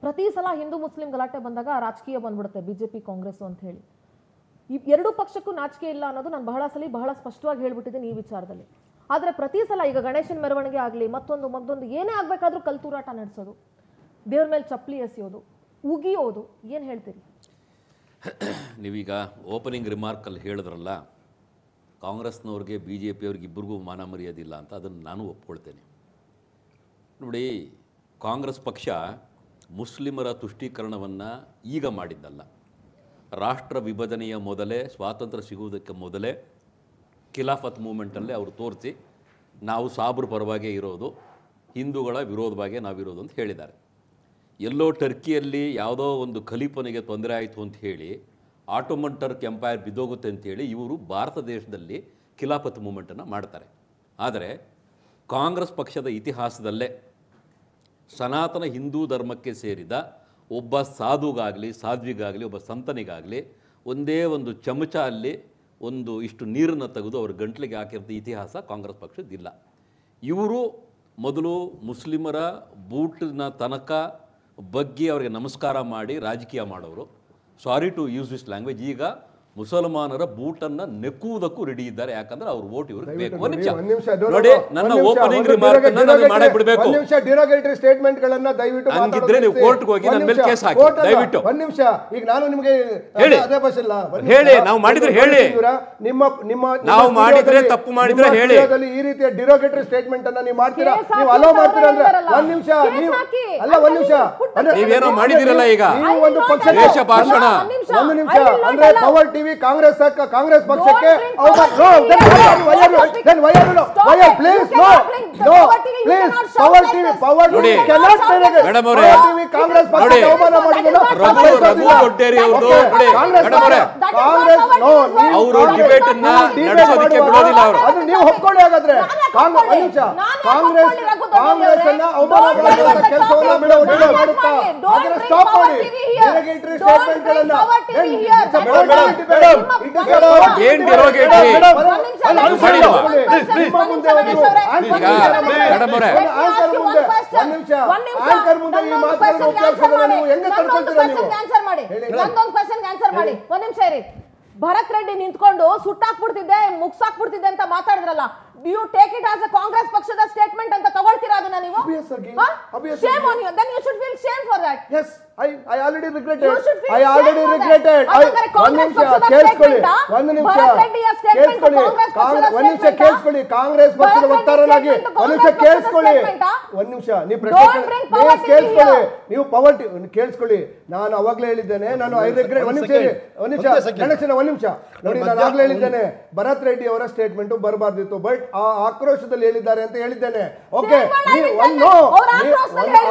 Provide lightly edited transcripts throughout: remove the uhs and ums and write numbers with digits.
ಪ್ರತಿ ಸಲ ಹಿಂದೂ ಮುಸ್ಲಿಂ ಗಲಾಟೆ ಬಂದಾಗ ರಾಜಕೀಯ ಬಂದ್ಬಿಡುತ್ತೆ, ಬಿಜೆಪಿ ಕಾಂಗ್ರೆಸ್ ಅಂತ ಹೇಳಿ. ಈ ಎರಡೂ ಪಕ್ಷಕ್ಕೂ ನಾಚಿಕೆ ಇಲ್ಲ ಅನ್ನೋದು ನಾನು ಬಹಳ ಸ್ಪಷ್ಟವಾಗಿ ಹೇಳ್ಬಿಟ್ಟಿದ್ದೀನಿ ಈ ವಿಚಾರದಲ್ಲಿ. ಆದರೆ ಪ್ರತಿ ಸಲ ಈಗ ಗಣೇಶನ ಮೆರವಣಿಗೆ ಆಗಲಿ, ಮತ್ತೊಂದು ಏನೇ ಆಗಬೇಕಾದ್ರೂ ಕಲ್ತೂರಾಟ ನಡೆಸೋದು, ದೇವ್ರ ಮೇಲೆ ಚಪ್ಪಲಿ ಎಸೆಯೋದು, ಉಗಿಯೋದು, ಏನು ಹೇಳ್ತೀರಿ? ನೀವೀಗ ಓಪನಿಂಗ್ ರಿಮಾರ್ಕಲ್ಲಿ ಹೇಳಿದ್ರಲ್ಲ, ಕಾಂಗ್ರೆಸ್ನವ್ರಿಗೆ ಬಿ ಜೆ ಪಿಯವ್ರಿಗೆ ಇಬ್ಬರಿಗೂ ಮಾನ ಮರ್ಯಾದಿಲ್ಲ ಅಂತ, ಅದನ್ನು ನಾನು ಒಪ್ಕೊಳ್ತೇನೆ. ನೋಡಿ, ಕಾಂಗ್ರೆಸ್ ಪಕ್ಷ ಮುಸ್ಲಿಮರ ತುಷ್ಟೀಕರಣವನ್ನು ಈಗ ಮಾಡಿದ್ದಲ್ಲ. ರಾಷ್ಟ್ರ ವಿಭಜನೆಯ ಮೊದಲೇ, ಸ್ವಾತಂತ್ರ್ಯ ಸಿಗುವುದಕ್ಕೆ ಮೊದಲೇ ಖಿಲಾಫತ್ ಮೂಮೆಂಟಲ್ಲೇ ಅವರು ತೋರಿಸಿ ನಾವು ಸಾಬ್ರ ಪರವಾಗೇ ಇರೋದು, ಹಿಂದೂಗಳ ವಿರೋಧವಾಗೇ ನಾವಿರೋದು ಅಂತ ಹೇಳಿದ್ದಾರೆ. ಎಲ್ಲೋ ಟರ್ಕಿಯಲ್ಲಿ ಯಾವುದೋ ಒಂದು ಖಲೀಫನಿಗೆ ತೊಂದರೆ ಆಯಿತು ಅಂತ ಹೇಳಿ ಆಟೋಮನ್ ಟರ್ಕ್ ಎಂಪೈರ್ ಬಿದ್ದೋಗುತ್ತೆ ಅಂಥೇಳಿ ಇವರು ಭಾರತ ದೇಶದಲ್ಲಿ ಖಿಲಾಫತ್ ಮೂಮೆಂಟನ್ನು ಮಾಡ್ತಾರೆ. ಆದರೆ ಕಾಂಗ್ರೆಸ್ ಪಕ್ಷದ ಇತಿಹಾಸದಲ್ಲೇ ಸನಾತನ ಹಿಂದೂ ಧರ್ಮಕ್ಕೆ ಸೇರಿದ ಒಬ್ಬ ಸಾಧುಗಾಗಲಿ, ಸಾಧ್ವಿಗಾಗಲಿ, ಒಬ್ಬ ಸಂತನಿಗಾಗಲಿ ಒಂದೇ ಒಂದು ಚಮಚ ಅಲ್ಲಿ ಒಂದು ಇಷ್ಟು ನೀರನ್ನು ತೆಗೆದು ಅವ್ರ ಗಂಟ್ಲಿಗೆ ಹಾಕಿರೋದು ಇತಿಹಾಸ ಕಾಂಗ್ರೆಸ್ ಪಕ್ಷದಿಲ್ಲ. ಇವರು ಮೊದಲು ಮುಸ್ಲಿಮರ ಬೂಟಿನ ತನಕ ಬಗ್ಗಿ ಅವರಿಗೆ ನಮಸ್ಕಾರ ಮಾಡಿ ರಾಜಕೀಯ ಮಾಡೋರು. Sorry to use this language. ಈಗ ಮುಸಲ್ಮಾನರ ಬೂಟನ್ನು ನೆಕ್ಕುವುದಕ್ಕೂ ರೆಡಿ ಇದ್ದಾರೆ. ಯಾಕಂದ್ರೆ ಅವ್ರ ವೋಟ್ ಇವ್ರಿಗೆ ಬೇಕು. ಒಂದು ನಿಮಿಷ ನೋಡಿ, ನನ್ನ ಓಪನಿಂಗ್ ರಿಮಾರ್ಕ್ ಮಾಡೇ ಬಿಡಬೇಕು. ಒಂದು ನಿಮಿಷ ಡಿರೋಗೇಟರಿ ಸ್ಟೇಟ್ಮೆಂಟ್ ಗಳನ್ನ ದಯವಿಟ್ಟು ಹಂಗಿದ್ರೆ ನೀವು ಕೋರ್ಟ್ಗೆ ಹೋಗಿ ನನ್ನ ಮೇಲೆ ಕೇಸ್ ಹಾಕಿ ದಯವಿಟ್ಟು. ಒಂದು ನಿಮಿಷ, ಈಗ ನಾನು ನಿಮಗೆ ಅದೇ ಭಾಷೆಲ್ಲ ಹೇಳಿ, ನಾವು ಮಾಡಿದ್ರೆ ಹೇಳಿ, ನಾವು ಮಾಡಿದ್ರೆ ತಪ್ಪು ಮಾಡಿದ್ರೆ ಹೇಳಿ. ಈ ರೀತಿಯ ಡಿರೋಗೇಟರಿ ಸ್ಟೇಟ್ಮೆಂಟ್ ಅನ್ನ ನೀವು ಮಾಡ್ತೀರಾ, ನೀವು ಅಲೋ ಮಾಡ್ತೀರಾ ಅಂದ್ರೆ ಒಂದು ನಿಮಿಷ, ನೀವು ಅಲ್ಲ ಒಂದು ನಿಮಿಷ, ನೀವೇನೋ ಮಾಡಿದಿರಲ್ಲ ಈಗ ಒಂದು ಪಕ್ಷ ದೇಶ ಭಾಷಣ. ಒಂದು ನಿಮಿಷ, ಅಂದ್ರೆ ಪವರ್ ಟಿವಿ ಕಾಂಗ್ರೆಸ್ ಪಕ್ಷಕ್ಕೆ ಅವರು ಡಿಬೇಟ್ ಅನ್ನ ನಡೆಸೋದಕ್ಕೆ ಬಿಡೋದಿಲ್ಲ. ಅದು ನೀವು ಒಪ್ಕೊಳ್ಳಿ. ಹಾಗಾದ್ರೆ ಕಾಂಗ್ರೆಸ್ ಅನ್ನ ಅವಮಾನ ಮಾಡುವಂತ ಕೆಲಸವನ್ನ ಮಾಡುತ್ತಾ ಸ್ಟಾಪ್ ಮಾಡಿ. ಡೆಲಿಗೇಟರಿ ಸ್ಟೇಟ್ಮೆಂಟ್ ಗಳನ್ನ ಭರತ್ ರೆಡ್ಡಿ ನಿಂತ್ಕೊಂಡು ಸುಟ್ಟಾಕ್ಬಿಡ್ತಿದ್ದೆ, ಮುಗ್ಸಾಕ್ಬಿಡ್ತಿದ್ದೆ ಅಂತ ಮಾತಾಡಿದ್ರಲ್ಲ, you take it as a Congress ಪಕ್ಷದ ಸ್ಟೇಟ್ಮೆಂಟ್ ಅಂತ ತಗೊಳ್ತೀರಾ ಅದನ್ನ ನೀವು? Shame on you. Then you should feel shame for that. Yes, I already regretted. I already regretted. ಒಂದು ನಿಮಿಷ ಕೇಳಿಸ್ಕೊಳ್ಳಿ, ಒಂದು ನಿಮಿಷ ಕೇಳಿಸ್ಕೊಳ್ಳಿ. ಕಾಂಗ್ರೆಸ್ ಪಕ್ಷದ ವಕ್ತಾರನಾಗಿ ಒಂದು ನಿಮಿಷ ಕೇಳಿಸ್ಕೊಳ್ಳಿ, ಒಂದು ನಿಮಿಷ ನೀವು ಕೇಳಿಸ್ಕೊಳ್ಳಿ, ನೀವು ಪವರ್ ಕೇಳಿಸ್ಕೊಳ್ಳಿ. ನಾನು ಅವಾಗಲೇ ಹೇಳಿದ್ದೇನೆ, ನಾನು ಐ ರಿಗ್ರೆಟ್. ಒಂದು ನಿಮಿಷ ಗಣೇಶನ, ಒಂದು ನಿಮಿಷ ನೋಡಿ, ನಾನು ಆಗ್ಲೇ ಹೇಳಿದ್ದೇನೆ ಭರತ್ ರೆಡ್ಡಿ ಅವರ ಸ್ಟೇಟ್ಮೆಂಟ್ ಬರಬಾರ್ದಿತ್ತು, ಬಟ್ ಆ ಆಕ್ರೋಶದಲ್ಲಿ ಹೇಳಿದ್ದಾರೆ ಅಂತ ಹೇಳಿದ್ದೇನೆ. ಓಕೆ,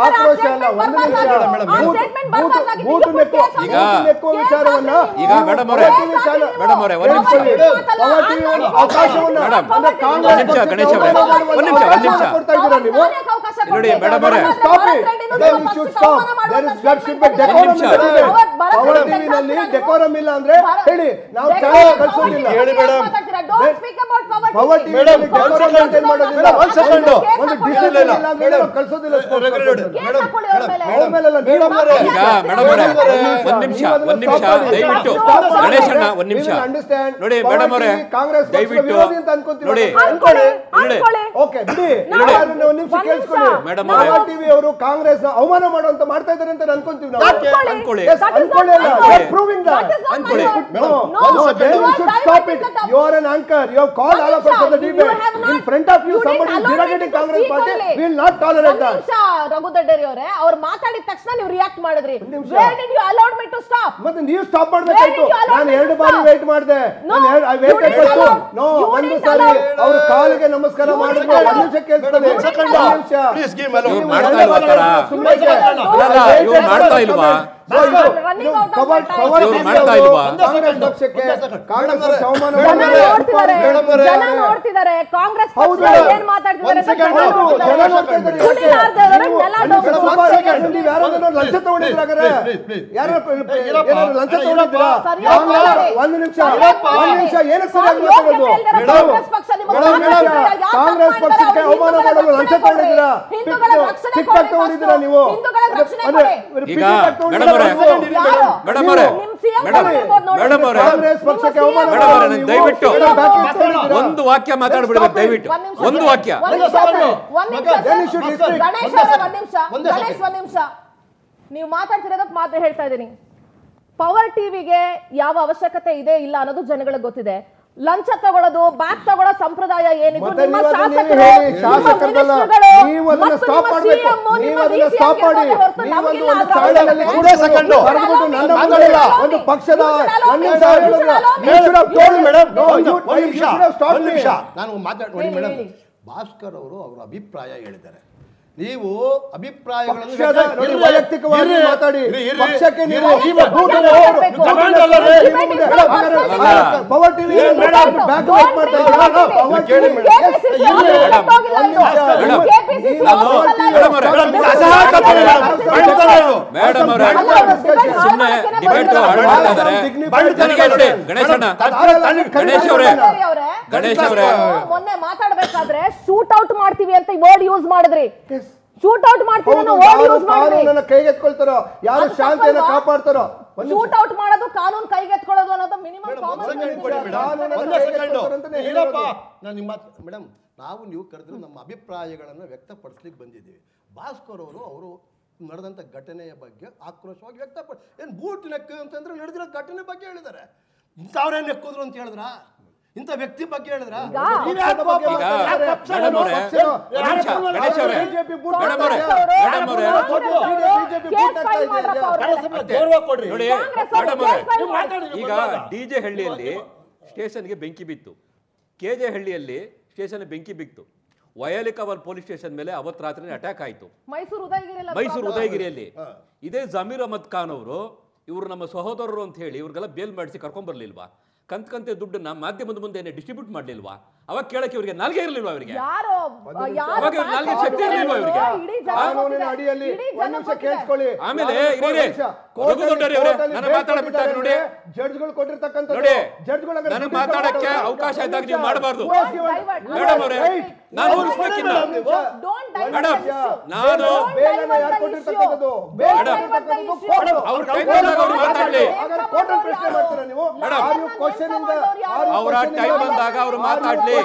ಆಕ್ರೋಶ ಅಲ್ಲ, ಒಂದು ನಿಮಿಷ. ಬೂಟು ನೆಕ್ಕುವ ವಿಚಾರವನ್ನ ಈಗ ಮೇಡಮ್ ಅವರೇ ಒಂದು ನಿಮಿಷ ಅವಕಾಶವನ್ನ ಗಣೇಶ ಕೊಡ್ತಾ ಇದ್ದೀರಾ ನೀವು? ನೋಡಿ ಮೇಡಮ್ ಅವರೇ, ಪವರ್ ಟಿವಿನಲ್ಲಿ ಡೆಕೋರಮ್ ಇಲ್ಲ ಅಂದ್ರೆ ಹೇಳಿ, ನಾವು ಚೆನ್ನಾಗಿ ಕಳ್ಸೋದಿಲ್ಲ. ಪವರ್ ಟಿವಿನಲ್ಲಿ ಡೆಕೋರಮ್ ಮೇಂಟೈನ್ ಮಾಡೋದಿಲ್ಲ, ಒಂದು ಡಿಸಿಪ್ಲಿನ್ ಇಲ್ಲ ಅಂದ್ರೆ ನಾವು ಕಳ್ಸೋದಿಲ್ಲ. ಈಗ ಮೇಡಮ್ ಅವರೇ ಒಂದ್ ನಿಮಿಷ ದಯವಿಟ್ಟು ಗಣೇಶಣ್ಣ ಒಂದ್ ನಿಮಿಷ ನೋಡಿ. ಮೇಡಮ್ ಅವರೇ ದಯವಿಟ್ಟು ನೋಡಿ, ಮೇಡಮ್ ಅವರೇ ಟಿವಿ ಅವರು ಕಾಂಗ್ರೆಸ್ ಅವಮಾನ ಮಾಡುವಂತ ಮಾಡ್ತಾ ಇದ್ದಾರೆ ಅಂತ ಅನ್ಕೊಂತೀವಿ ನಾವು. ಅನ್ಕೊಳ್ಳಿ. You are an anchor. You have called all of us for the debate. In front of you, somebody is derogating Congress party. We will not tolerate that. ರಘುದಡ್ಡರಿ ಅವರೇ, ಅವರು ಮಾತಾಡಿದ ತಕ್ಷಣ ನೀವು ರಿಯಾಕ್ಟ್ ಮಾಡಿದ್ರಿ. Where did you allow me to stop? ಮತ್ತೆ ನೀವು stop ಮಾಡಬೇಕಾಯ್ತು. ನಾನು 2 ಬಾರಿ ವೇಟ್ ಮಾಡಿದೆ. I waited for 2. No, ಒಂದು ಸಾರಿ ಅವರು ಕಾಲಿಗೆ ನಮಸ್ಕಾರ ಮಾಡಿದ್ರು. ಒಂದು ನಿಮಿಷ ಕೇಳಿಸ್ಕೊಳ್ಳಿ. Please give my lord. ಮಾಡ್ತಾ ಇಲ್ವಾ? ನೋಡ್ತಿದ್ದಾರೆ ಕಾಂಗ್ರೆಸ್ ಏನ್ ಮಾತಾಡ್ತಿದ್ದಾರೆ ಲಂಚ ತಗೊಂಡಿದ್ರೆ ಒಂದು ನಿಮಿಷ ಏನಕ್ಕೆ ಸರಿಯಾಗಿ ಮಾತಾಡೋದು ಕಾಂಗ್ರೆಸ್ ಪಕ್ಷಕ್ಕೆ ಅವಮಾನ ಮಾಡಲು ಲಂಚ ತಗೊಂಡಿದ್ದೀರಾ ಪಿಕ್ ತಗೊಂಡಿದ್ದೀರಾ ನೀವು ಕಾಂಗ್ರೆಸ್ ಪಕ್ಷಕ್ಕೆ ಅವಮಾನ ದಯವಿಟ್ಟು ಒಂದು ವಾಕ್ಯ ಮಾತಾಡ್ಬಿಡ್ಬೇಕು ದಯವಿಟ್ಟು ಒಂದು ವಾಕ್ಯ ನೀವು ಮಾತಾಡ್ತಿರೋದಕ್ಕೆ ಮಾತ್ರ ಹೇಳ್ತಾ ಇದ್ದೀನಿ ಪವರ್ ಟಿವಿಗೆ ಯಾವ ಅವಶ್ಯಕತೆ ಇದೆ ಇಲ್ಲ ಅನ್ನೋದು ಜನಗಳಿಗೆ ಗೊತ್ತಿದೆ ಲಂಚ ತಗೊಳ್ಳೋದು ಬ್ಯಾಗ್ ತಗೊಳ್ಳೋ ಸಂಪ್ರದಾಯ ಏನಿದೆ ನಿಮ್ಮ ಶಾಸಕರು ನೀವು ಅದನ್ನ ಸ್ಟಾಪ್ ಮಾಡಬೇಕು ನೀವು ಅದನ್ನ ಸ್ಟಾಪ್ ಮಾಡಿ ನೀವು ಒಂದು ಚಾನಲ್ ಕೂಡ ಸೆಕೆಂಡ್ ನನ್ನ ಮುಂದೆ ಒಂದು ಪಕ್ಷದ ನಾನು ಮಾತಾಡ್ತೀನಿ ಮೇಡಮ್ ಭಾಸ್ಕರ್ ಅವರು ಅವರ ಅಭಿಪ್ರಾಯ ಹೇಳಿದ್ದಾರೆ ನೀವು ಅಭಿಪ್ರಾಯಗಳನ್ನು ವೈಯಕ್ತಿಕವಾಗಿ ಮಾತಾಡಿ ಪಕ್ಷಕ್ಕೆ ನೀವು ಪವರ್ ಟಿವಿ ಬ್ಯಾಕ್ ಗಣೇಶ್ ಅವರೇ ಮೊನ್ನೆ ಮಾತಾಡ್ಬೇಕಾದ್ರೆ ಶೂಟ್ ಔಟ್ ಮಾಡ್ತೀವಿ ಅಂತ ವರ್ಡ್ ಯೂಸ್ ಮಾಡಿದ್ರಿ ಶೂಟ್ ಔಟ್ ಮಾಡ್ತೀವಿ ಕಾನೂನನ್ನ ಕೈಗೆತ್ಕೊಳ್ತಾರೋ ಯಾರು ಶಾಂತಿಯನ್ನ ಕಾಪಾಡ್ತಾರೋ ಶೂಟ್ ಔಟ್ ಮಾಡೋದು ಕಾನೂನು ಕೈಗೆತ್ಕೊಳ್ಳೋದು ಅನ್ನೋದು ಮಿನಿಮಮ್ ಮೇಡಮ್ ನಾವು ನೀವು ಕರೆದ್ರೆ ನಮ್ಮ ಅಭಿಪ್ರಾಯಗಳನ್ನು ವ್ಯಕ್ತಪಡಿಸ್ಲಿಕ್ಕೆ ಬಂದಿದ್ದೀವಿ ಭಾಸ್ಕರ್ ಅವರು ನಡೆದಂಥ ಘಟನೆಯ ಬಗ್ಗೆ ಆಕ್ರೋಶವಾಗಿ ವ್ಯಕ್ತಪಡಿಸಿ ಏನು ಬೂಟ್ ನೆಕ್ಕು ಅಂತಂದ್ರೆ ನಡೆದಿರೋ ಘಟನೆ ಬಗ್ಗೆ ಹೇಳಿದ್ದಾರೆ ಇಂಥವ್ರೇ ನೆಕ್ಕಿದ್ರು ಅಂತ ಹೇಳಿದ್ರ ಇಂಥ ವ್ಯಕ್ತಿ ಬಗ್ಗೆ ಹೇಳಿದ್ರ ಈಗ ಡಿಜೆ ಹಳ್ಳಿಯಲ್ಲಿ ಸ್ಟೇಷನ್ಗೆ ಬೆಂಕಿ ಬಿತ್ತು ಕೆಜೆ ಹಳ್ಳಿಯಲ್ಲಿ ಸ್ಟೇಷನ್ ಬೆಂಕಿ ಬಿತ್ತು ವಯಲಿಕವಲ್ ಪೊಲೀಸ್ ಸ್ಟೇಷನ್ ಮೇಲೆ ಅವತ್ತು ರಾತ್ರಿ ಅಟ್ಯಾಕ್ ಆಯ್ತು ಮೈಸೂರು ಉದಯಗಿರಿಯಲ್ಲಿ ಇದೇ ಜಮೀರ್ ಅಹಮದ್ ಖಾನ್ ಅವರು ಇವರು ನಮ್ಮ ಸಹೋದರರು ಅಂತ ಹೇಳಿ ಇವ್ರಿಗೆಲ್ಲ ಬೇಲ್ ಮಾಡಿಸಿ ಕರ್ಕೊಂಡ್ ಬರ್ಲಿಲ್ವಾ ಕಂತೆ ದುಡ್ಡನ್ನ ಮಾಧ್ಯಮದ ಮುಂದೆ ಡಿಸ್ಟ್ರಿಬ್ಯೂಟ್ ಮಾಡ್ಲಿಲ್ವಾ ಅವಾಗ ಕೇಳಕ್ಕೆ ಇವರಿಗೆ ನಾಲ್ಗೆ ಇರಲಿಲ್ವಾ ಅವರಿಗೆ ಅವಾಗ ನಾಲ್ಗೆ ಶಕ್ತಿ ಇರಲಿಲ್ವಾ ಇವರಿಗೆ ಆಮೇಲೆ ನನ್ನ ಮಾತಾಡಬಿಟ್ಟಾಗ ನೋಡಿ ಜಡ್ಜ್ಗಳು ಕೊಟ್ಟಿರ್ತಕ್ಕಂಥ ನನಗೆ ಮಾತಾಡಕ್ಕೆ ಅವಕಾಶ ಇದ್ದಾಗ ನೀವು ಮಾಡಬಾರ್ದು ಮೇಡಮ್ ಅವರೇ ನಾನು ಉಳಿಸ್ಬೇಕಿಲ್ಲ ಮೇಡಮ್ ನಾನು ಅವ್ರ ಕೈ ಮಾತಾಡ್ಲಿ ಅವರ ಟೈಮ್ ಬಂದಾಗ ಅವರು ಮಾತಾಡ್ಲಿ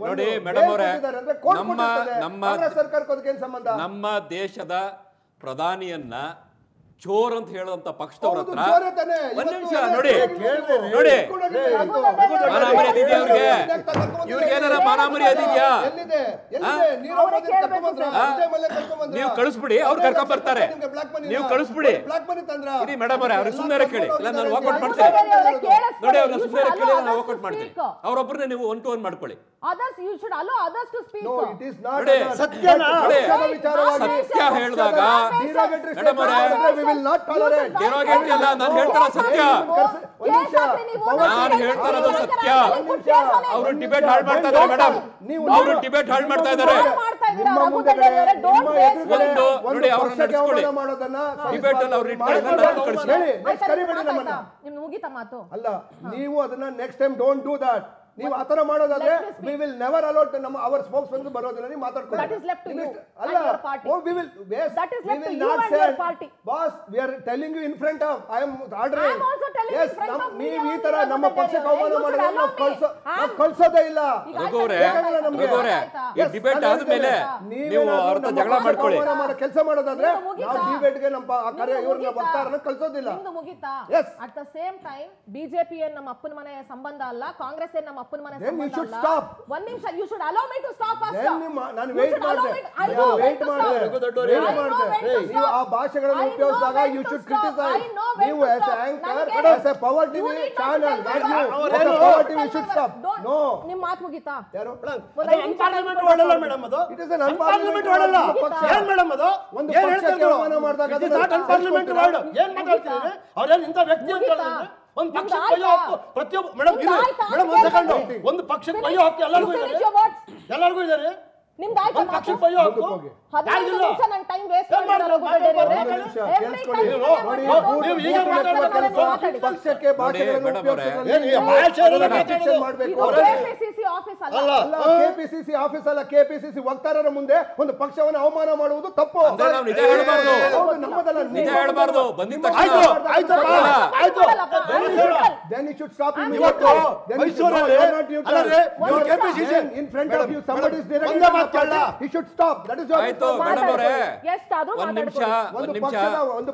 ನೋಡಿ ಮೇಡಮ್ ಅವರೇ ನಮ್ಮ ದೇಶದ ಪ್ರಧಾನಿಯನ್ನ ಚೋರ್ ಅಂತ ಹೇಳುವಂತ ಪಕ್ಷದವ್ರ ಹತ್ರ ಒಂದ್ ನಿಮಿಷ ನೋಡಿ ನೋಡಿ ಮಾನ ಮರ್ಯಾದೆ ಇದೆಯಾ ಅವ್ರಿಗೆ ಇವ್ರಿಗೆ ಏನಾರ ಮಾನ ಮರ್ಯಾದೆ ಇದೆಯಾ ನೀವು ಕಳಿಸ್ಬಿಡಿ ಅವ್ರು ಕರ್ಕೊಂಡ್ ಬರ್ತಾರೆ ನೀವು ಕಳಿಸ್ಬಿಡಿ ಇರಿ ಮೇಡಮ್ ಅವರೇ ಅವ್ರಿಗೆ ಸುಮ್ಮನೆ ಕೇಳಿ ಇಲ್ಲ ನಾನು ವಾಕೌಟ್ ಮಾಡ್ತೇನೆ ನೋಡಿ ಅವ್ರನ್ನ ಸುಮ್ಮನೆ ಕೇಳಿ ನಾನು ವಾಕೌಟ್ ಮಾಡ್ತೀನಿ ಅವ್ರೊಬ್ಬರನ್ನೇ ನೀವು 1 to 1 ಮಾಡ್ಕೊಳ್ಳಿ ಸತ್ಯ ಹೇಳಿದಾಗ ಮೇಡಮ್ ಅವರೇ ಡೆರೋಗೇಟ್ ಅಲ್ಲ ನಾನು ಹೇಳ್ತಾರ ಸತ್ಯ ನಾನು ಹೇಳ್ತಾರದು ಸತ್ಯ ಅವರು ಡಿಬೇಟ್ ಹಾಳು ಮಾಡ್ತಾ ಇದ್ದಾರೆ ಮೇಡಮ್ ಅವರು ಡಿಬೇಟ್ ಹಾಳು ಮಾಡ್ತಾ ಇದ್ದಾರೆ ಒಂದು ನೋಡಿ ಅವ್ರನ್ನ ನಡೆಸ್ಕೊಳ್ಳಿ ಡಿಬೇಟ್ ಅಲ್ಲಿ ಅವ್ರು ಅಲ್ಲ ನೀವು ಅದನ್ನ next time don't do that ನೀವು ಆತರ ಮಾಡೋದಾದ್ರೆ we will never allow ನಮ್ಮ our spokesman ಬರೋದಿಲ್ಲ ನೀವು ಮಾತಾಡ್ಕೊಳ್ಳಿ that is left to you ಅಲ್ಲ we will yes that is left to you not and your party boss we are telling you in front of I am ordering I am also telling you in front of ನೀವು ಈ ತರ ನಮ್ಮ ಪಕ್ಷಕ್ಕೆ ಅವಮಾನ ಮಾಡಿದ್ರೆ ನಾವು ಕಳ್ಸೋದೇ ಇಲ್ಲ ರಘುವರೇ ಈ ಡಿಬೇಟ್ ಆದ್ಮೇಲೆ ನೀವು ಅವ್ರ ಹತ್ರ ಜಗಳ ಮಾಡ್ಕೊಳ್ಳಿ ಕೆಲಸ ಮಾಡೋದಾದ್ರೆ ನಾವು ಡಿಬೇಟ್ ಗೆ ನಮ್ಮ ಕಾರ್ಯ ಇವ್ರನ್ನ ವಕ್ತಾರನ್ನ ಕಳ್ಸೋದಿಲ್ಲ ನಿಮ್ದು ಮುಗಿತಾ at the same time BJP ಏನ್ ನಮ್ಮ ಅಪ್ಪನ ಮನೆ ಸಂಬಂಧ ಅಲ್ಲ ಕಾಂಗ್ರೆಸ್ ಏನ್ ನಮ್ಮ ಅಪ್ಪನ ಮನೆ ಸಂಬಂಧ ಅಲ್ಲ ಒಂದ್ ನಿಮಿಷ you should allow me to stop first ನಾನು ವೇಟ್ ಮಾಡಿದೆ ನೀವು ಆ ಭಾಷೆಗಳನ್ನು ಉಪಯೋಗಿಸಿದಾಗ you should criticize ನೀವು as an anchor As a Power TV channel, not you. As a Power TV should stop. No. ನಿಮ್ಮ ಮಾತು ಮುಗಿತಾ? ಯಾರು? ಅನ್ಪಾರ್ಲಿಮೆಂಟ್ ವರ್ಡ್ ಅಲ್ಲ ಮೇಡಮ್ ಅದು. It is an ಅನ್ಪಾರ್ಲಿಮೆಂಟ್ ವರ್ಡ್ ಅಲ್ಲ. ಏನ್ ಮೇಡಮ್ ಅದು? ಒಂದು ಏನ್ ಪಕ್ಷಕ್ಕೆ ಹೇಳ್ತೀರಿ ನೀವು? ಅವಮಾನ ಮಾಡಿದಾಗ It is not unparliament word. ಏನ್ ಮಾತಾಡ್ತೀರಿ? ಅವ್ರೇನ್ ಇಂಥ ವ್ಯಕ್ತಿ ಅಂತ ಹೇಳಿದ್ರೆ ಒಂದು ಪಕ್ಷಕ್ಕೆ ಬಯ್ಯೋ ಹಕ್ಕು ಪ್ರತಿಯೊಬ್ಬ ಮೇಡಮ್ ಇದು ಮೇಡಮ್ ಒಂದು ಸೆಕೆಂಡ್ ಒಂದು ಪಕ್ಷಕ್ಕೆ ಬಯ್ಯೋ ಹಕ್ಕು ಎಲ್ಲರಿಗೂ ಇದ್ದಾರೆ ನಿಮ್ದು ಆಯ್ತಾ? ಒಂದು ಪಕ್ಷಕ್ಕೆ ಬಯ್ಯೋ ಹಕ್ಕು 15 ನಿಮಿಷ ನನ್ನ ಟೈಮ್ ವೇಸ್ಟ್ ಮಾಡಿದ್ರು ನೀವು ಈಗ ಮಾತಾಡ್ಬೇಕು ಪಕ್ಷಕ್ಕೆ ಭಾಷೆಗಳನ್ನು ಮಾಡಬೇಕು. ಕೆಪಿಸಿಸಿ ಆಫೀಸ್ ಅಲ್ಲ, ಕೆಪಿಸಿಸಿ ಆಫೀಸ್ ಅಲ್ಲ, ಕೆಪಿಸಿಸಿ ವಕ್ತಾರರ ಮುಂದೆ ಒಂದು ಪಕ್ಷವನ್ನು ಅವಮಾನ ಮಾಡುವುದು ತಪ್ಪು. ನಿಜ ಹೇಳ್ಬಾರ್ದು, ನಮ್ಮದಲ್ಲ. ನಿಜ ಹೇಳ್ಬಾರ್ದು. ಬಂದಿದ್ದ ತಕ್ಷಣ ಆಯ್ತು Then you should stop ಇವತ್ತು ಮೈಸೂರಲ್ಲಿ KPCC in front of you somebody is ಒಂದೇ directing. ಮಾತು ಕೇಳಲ್ಲ. You should stop. That is your ಆಯ್ತು ಮೇಡಮ್ ಅವರೇ, ಎಷ್ಟಾದ್ರೂ ಒಂದ್ ನಿಮಿಷ ಒಂದು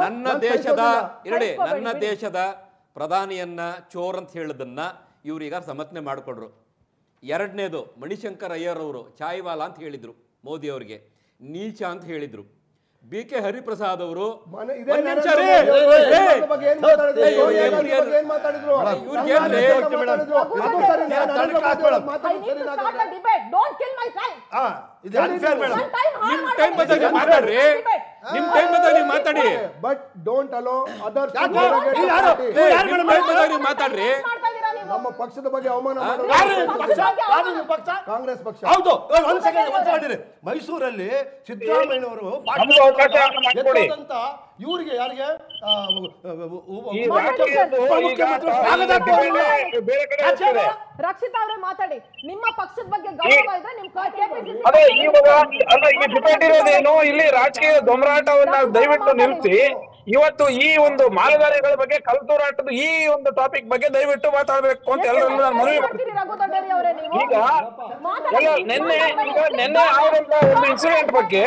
ನನ್ನ ದೇಶದ ಪ್ರಧಾನಿಯನ್ನ ಚೋರ್ ಅಂತ ಹೇಳಿದನ್ನ ಇವ್ರೀಗ ಸಮರ್ಥನೆ ಮಾಡಿಕೊಂಡ್ರು. ಎರಡನೇದು ಮಣಿಶಂಕರ್ ಅಯ್ಯರ್ ಅವರು ಚಾಯ್ವಾಲಾ ಅಂತ ಹೇಳಿದ್ರು ಮೋದಿ ಅವರಿಗೆ, ನೀಚ ಅಂತ ಹೇಳಿದ್ರು. ಬಿ ಕೆ ಹರಿಪ್ರಸಾದ್ ಅವರು ಮಾತಾಡಿ, ಬಟ್ ಡೋಂಟ್ ಅಲೋ ಅದರ್ಸ್ ಮಾತಾಡ್ರಿ. ನಮ್ಮ ಪಕ್ಷದ ಬಗ್ಗೆ ಅವಮಾನ ಕಾಂಗ್ರೆಸ್ ಪಕ್ಷ. ಹೌದು, ಒಂದು ಸೆಕೆಂಡ್ ಮಾತಾಡಿರಿ. ಮೈಸೂರಲ್ಲಿ ಸಿದ್ದರಾಮಯ್ಯನವರು ಇವ್ರಿಗೆ ಯಾರಿಗೆ ರಕ್ಷಿತಾ ಅವರೇ ಮಾತಾಡಿ. ನಿಮ್ಮ ಪಕ್ಷದ ಬಗ್ಗೆ ಗೌರವ ಇದೆ, ನಿಮ್ಮ ಅದೇ ಇವಾಗ ಅಲ್ಲ, ಈ ಡಿಬೇಟ್ ಇರೋದೇನು ಇಲ್ಲಿ ರಾಜಕೀಯ ದೊಂಬರಾಟವನ್ನ ದಯವಿಟ್ಟು ನಿಲ್ಲಿಸಿ ಇವತ್ತು ಈ ಒಂದು ಮಾಲಧಾರಿಗಳ ಬಗ್ಗೆ ಕಲ್ತೂರಾಟದ ಈ ಒಂದು ಟಾಪಿಕ್ ಬಗ್ಗೆ ದಯವಿಟ್ಟು ಮಾತಾಡ್ಬೇಕು ಅಂತ ಎಲ್ಲರಲ್ಲೂ ನಾನು ಮನವಿ ಮಾಡ್ತೀನಿ. ಈಗ ನಿನ್ನೆ ಆದಂತ ಒಂದು ಇನ್ಸಿಡೆಂಟ್ ಬಗ್ಗೆ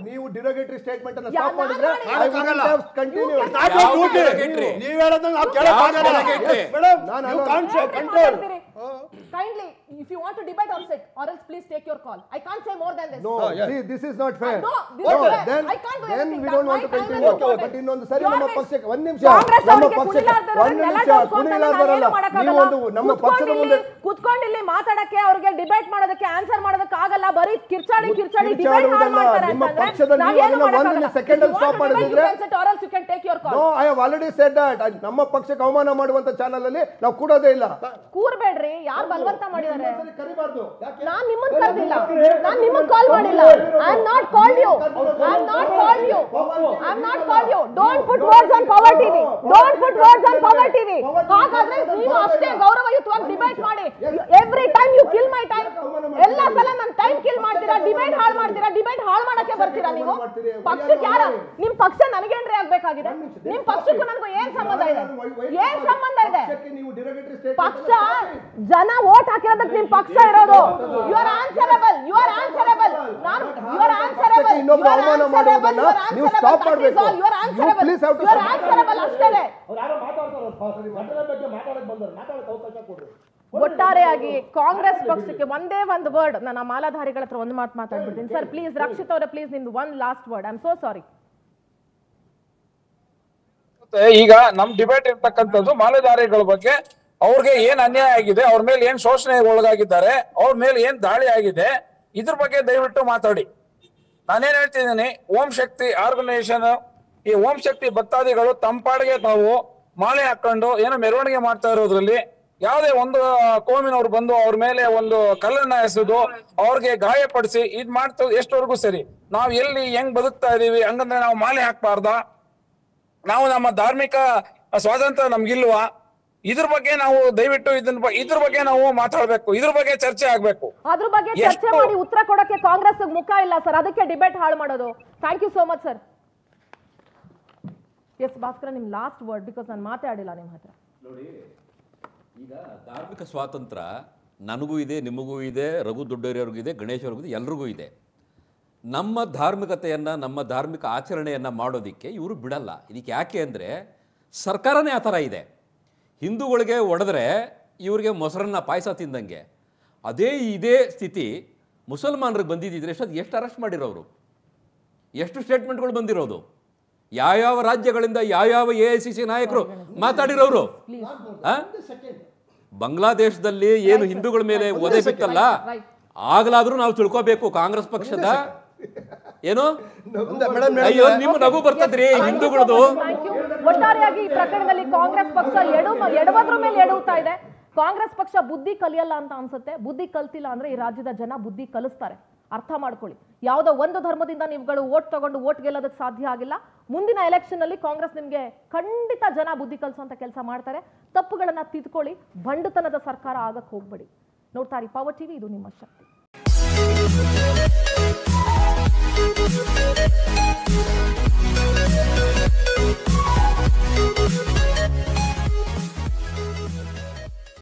ನೀವು ಡಿರೋಗೇಟರಿ ಸ್ಟೇಟ್ಮೆಂಟ್ ಅನ್ನು ಸ್ಟಾಪ್ ಮಾಡಿದ್ರೆ ಕಂಟಿನ್ಯೂ. ನೀವು ಹೇಳೋದನ್ನ ನಾವು ಕೇಳಕ್ಕಾಗಲ್ಲ madam. You can't control. Kindly, if you want to debate or sit, or else please take your call. I can't say more than this. No, see, this is not fair. No, this is fair. Then I can't do then anything. we don't want to continue. But ಇನ್ನೊಂದು ಸರಿ ನಮ್ಮ ಪಕ್ಷಕ್ಕೆ ಒಂದು ನಿಮಿಷ ಕುಣಿಲಾರ್ದರಲ್ಲ. ನೀವು ಒಂದು ನಮ್ಮ ಪಕ್ಷದ ಮುಂದೆ ಕೂತ್ಕೊಂಡು ಇಲ್ಲಿ ಮಾತಾಡಕ್ಕೆ, ಅವರಿಗೆ ಡಿಬೇಟ್ ಮಾಡೋದಕ್ಕೆ, ಆನ್ಸರ್ ಮಾಡೋದಕ್ಕೆ ಆಗಲ್ಲ. ಬರೀ ಕಿರ್ಚಾಡಿ ಡಿಬೇಟ್ ಮಾಡ್ತಾರೆ. ನಿಮ್ಮ ಪಕ್ಷದ ನೀವು ಅದನ್ನ 1 ಸೆಕೆಂಡ್ ಅಲ್ಲಿ ಸ್ಟಾಪ್ ಮಾಡಿದ್ರೆ or else you can take your call. No, I have already said that. ನಮ್ಮ ಪಕ್ಷಕ್ಕೆ ಅವಮಾನ ಮಾಡುವಂತ ಚಾನೆಲ್ ಅಲ್ಲಿ ನಾವು ಕೂಡೋದೇ ಇಲ್ಲ. ಕೂರ್ಬೇಡ್ರಿ, ಯಾರು ಬಲವಂತ ಮಾಡಿದ್ದಾರೆ? ಕರಿಬಾರ್ದು. ನಾನು ನಿಮ್ಮನ್ನ ಕರೆದಿಲ್ಲ, ನಾನು ನಿಮ್ಮನ್ನ ಕಾಲ್ ಮಾಡಿಲ್ಲ. I am not called you. I am not called you. I am not called you. Don't put words on Power TV. Don't put words on Power TV. ಹಾಗಾದ್ರೆ ನೀವು ಅಷ್ಟೇ ಗೌರವಯುತವಾಗಿ ಡಿಬೇಟ್ ಮಾಡಿ. Every time you kill my time. ಎಲ್ಲ ಸಲ ನನ್ನ time kill ಮಾಡ್ತೀರಾ, debate ಹಾಳು ಮಾಡ್ತೀರಾ. ಡಿಬೇಟ್ ಹಾಳು ಮಾಡಕ್ಕೆ ಬರ್ತೀರಾ ನೀವು? ಪಕ್ಷಕ್ಕೆ ಯಾರ? ನಿಮ್ ಪಕ್ಷ ನನಗೇನ್ರಿ ಆಗ್ಬೇಕಾಗಿದೆ? ನಿಮ್ ಪಕ್ಷಕ್ಕೂ ನನಗೂ ಏನ್ ಸಂಬಂಧ ಇದೆ? ಏನ್ ಸಂಬಂಧ ಇದೆ? ಪಕ್ಷ ಜನ ವೋಟ್ ಹಾಕಿರೋದಕ್ಕೆ ನಿಮ್ ಪಕ್ಷ ಇರೋದು. You are answerable, you are answerable. ನಾನು ಯು ಆರ್ ಆನ್ಸರಬಲ್. ಇನ್ನೊಬ್ಬ ಅವಮಾನ ಮಾಡೋದನ್ನ ನೀವು ಸ್ಟಾಪ್ ಮಾಡಬೇಕು. You are answerable, you are answerable ಅಷ್ಟೇ. ಒಟ್ಟಾರೆಯಾಗಿ ಕಾಂಗ್ರೆಸ್ ಪಕ್ಷಕ್ಕೆ ಒಂದೇ ಒಂದು ವರ್ಡ್, ನಾನು ಮಾಲಾಧಾರಿಗಳ ಹತ್ರ ಒಂದು ಮಾತು ಮಾತಾಡ್ಬಿಡ್ತೀನಿ. ಸರ್ ಪ್ಲೀಸ್, ರಕ್ಷಿತ್ ಅವರೇ ಪ್ಲೀಸ್, ನಿಮ್ದು ಒಂದು last word. I am so sorry. ಈಗ ನಮ್ ಡಿಬೇಟ್ ಇರ್ತಕ್ಕಂಥದ್ದು ಮಾಲೆದಾರಿಗಳ ಬಗ್ಗೆ, ಅವ್ರಿಗೆ ಏನ್ ಅನ್ಯಾಯ ಆಗಿದೆ, ಅವ್ರ ಮೇಲೆ ಏನ್ ಶೋಷಣೆಗೆ ಒಳಗಾಗಿದ್ದಾರೆ, ಅವ್ರ ಮೇಲೆ ಏನ್ ದಾಳಿ ಆಗಿದೆ, ಇದ್ರ ಬಗ್ಗೆ ದಯವಿಟ್ಟು ಮಾತಾಡಿ. ನಾನೇನ್ ಹೇಳ್ತಿದ್ದೀನಿ, ಓಂ ಶಕ್ತಿ ಆರ್ಗನೈಸೇಷನ್, ಈ ಓಂ ಶಕ್ತಿ ಭಕ್ತಾದಿಗಳು ತಂಪಾಡಿಗೆ ತಾವು ಮಾಲೆ ಹಾಕೊಂಡು ಏನೋ ಮೆರವಣಿಗೆ ಮಾಡ್ತಾ ಇರೋದ್ರಲ್ಲಿ ಯಾವುದೇ ಒಂದು ಕೋಮಿನವ್ರು ಬಂದು ಅವ್ರ ಮೇಲೆ ಒಂದು ಕಲ್ಲನ್ನ ಎಸೆದು ಅವ್ರಿಗೆ ಗಾಯಪಡಿಸಿ ಇದ್ ಮಾಡ್ತಾ ಎಷ್ಟವರೆಗೂ ಸರಿ? ನಾವ್ ಎಲ್ಲಿ ಹೆಂಗ್ ಬದುಕ್ತಾ ಇದೀವಿ? ಹಂಗಂದ್ರೆ ನಾವು ಮಾಲೆ ಹಾಕ್ಬಾರ್ದಾ? ನಾವು ನಮ್ಮ ಧಾರ್ಮಿಕ ಸ್ವಾತಂತ್ರ್ಯ ನಮ್ಗಿಲ್ವಾ? ಇದ್ರ ಬಗ್ಗೆ ನಾವು ದಯವಿಟ್ಟು ಇದ್ರ ಬಗ್ಗೆ ನಾವು ಮಾತಾಡ್ಬೇಕು, ಇದ್ರ ಬಗ್ಗೆ ಚರ್ಚೆ ಆಗ್ಬೇಕು. ಅದ್ರ ಬಗ್ಗೆ ಚರ್ಚೆ ಮಾಡಿ ಉತ್ತರ ಕೊಡಕ್ಕೆ ಕಾಂಗ್ರೆಸ್ ಮುಖ ಇಲ್ಲ ಸರ್, ಅದಕ್ಕೆ ಡಿಬೇಟ್ ಹಾಳು ಮಾಡೋದು. Thank you so much sir. S Bhaskara, ನಿಮ್ ಲಾಸ್ಟ್ ವರ್ಡ್, ಬಿಕಾಸ್ ನಾನು ಮಾತಾಡಿಲ್ಲ ನಿಮ್ಮ ಹತ್ರ. ನೋಡಿ, ಈಗ ಧಾರ್ಮಿಕ ಸ್ವಾತಂತ್ರ್ಯ ನನಗೂ ಇದೆ, ನಿಮಗೂ ಇದೆ, ರಘು ದೊಡ್ಡೇರಿಯವ್ರಿಗೂ ಇದೆ, ಗಣೇಶ್ ಅವ್ರಿಗೂ ಇದೆ, ಎಲ್ರಿಗೂ ಇದೆ. ನಮ್ಮ ಧಾರ್ಮಿಕತೆಯನ್ನು, ನಮ್ಮ ಧಾರ್ಮಿಕ ಆಚರಣೆಯನ್ನು ಮಾಡೋದಕ್ಕೆ ಇವರು ಬಿಡಲ್ಲ. ಇದಕ್ಕೆ ಯಾಕೆ ಅಂದರೆ ಸರ್ಕಾರನೇ ಆ ಥರ ಇದೆ. ಹಿಂದೂಗಳಿಗೆ ಹೊಡೆದ್ರೆ ಇವ್ರಿಗೆ ಮೊಸರನ್ನ ಪಾಯಸ ತಿಂದಂಗೆ. ಇದೇ ಸ್ಥಿತಿ ಮುಸಲ್ಮಾನರಿಗೆ ಬಂದಿದ್ದಿದ್ರೆ ಎಷ್ಟು ಅರೆಸ್ಟ್ ಮಾಡಿರೋರು, ಎಷ್ಟು ಸ್ಟೇಟ್ಮೆಂಟ್ಗಳು ಬಂದಿರೋದು, ಯಾವ ರಾಜ್ಯಗಳಿಂದ ಯಾವ AICC ನಾಯಕರು ಮಾತಾಡಿರೋರು. ಬಾಂಗ್ಲಾದೇಶದಲ್ಲಿ ಏನು ಹಿಂದೂಗಳ ಮೇಲೆ ಒದೆ ಬಿತ್ತಲ್ಲ, ಆಗ್ಲಾದ್ರೂ ನಾವು ತಿಳ್ಕೋಬೇಕು ಕಾಂಗ್ರೆಸ್ ಪಕ್ಷದ ಏನು ಅಯ್ಯೋ ನಿಮ್ಮ ನಗು ಬರ್ತದ್ರಿ ಹಿಂದೂಗಳದು. ಒಟ್ಟಾರೆಯಾಗಿ ಈ ಪ್ರಕರಣದಲ್ಲಿ ಕಾಂಗ್ರೆಸ್ ಪಕ್ಷ ಎಡವದ್ರ ಮೇಲೆ ಎಡುತ್ತಾ ಇದೆ. ಕಾಂಗ್ರೆಸ್ ಪಕ್ಷ ಬುದ್ಧಿ ಕಲಿಯಲ್ಲ ಅಂತ ಅನ್ಸುತ್ತೆ. ಬುದ್ಧಿ ಕಲ್ತಿಲ್ಲ ಅಂದ್ರೆ ಈ ರಾಜ್ಯದ ಜನ ಬುದ್ಧಿ ಕಲಿಸ್ತಾರೆ. ಅರ್ಥ ಮಾಡ್ಕೊಳ್ಳಿ. ಯಾವುದೋ ಒಂದು ಧರ್ಮದಿಂದ ನೀವುಗಳು ವೋಟ್ ತಗೊಂಡು ವೋಟ್ ಗೆಲ್ಲೋದಕ್ಕೆ ಸಾಧ್ಯ ಆಗಿಲ್ಲ. ಮುಂದಿನ ಎಲೆಕ್ಷನ್ ಅಲ್ಲಿ ಕಾಂಗ್ರೆಸ್ ನಿಮ್ಗೆ ಖಂಡಿತ ಜನ ಬುದ್ಧಿ ಕಲಿಸುವಂತ ಕೆಲಸ ಮಾಡ್ತಾರೆ. ತಪ್ಪುಗಳನ್ನ ತಿದ್ಕೊಳ್ಳಿ. ಬಂಡುತನದ ಸರ್ಕಾರ ಆಗಕ್ಕೆ ಹೋಗ್ಬೇಡಿ. ನೋಡ್ತಾ ಇರಿ ಪವರ್ ಟಿವಿ, ಇದು ನಿಮ್ಮ ಶಕ್ತಿ.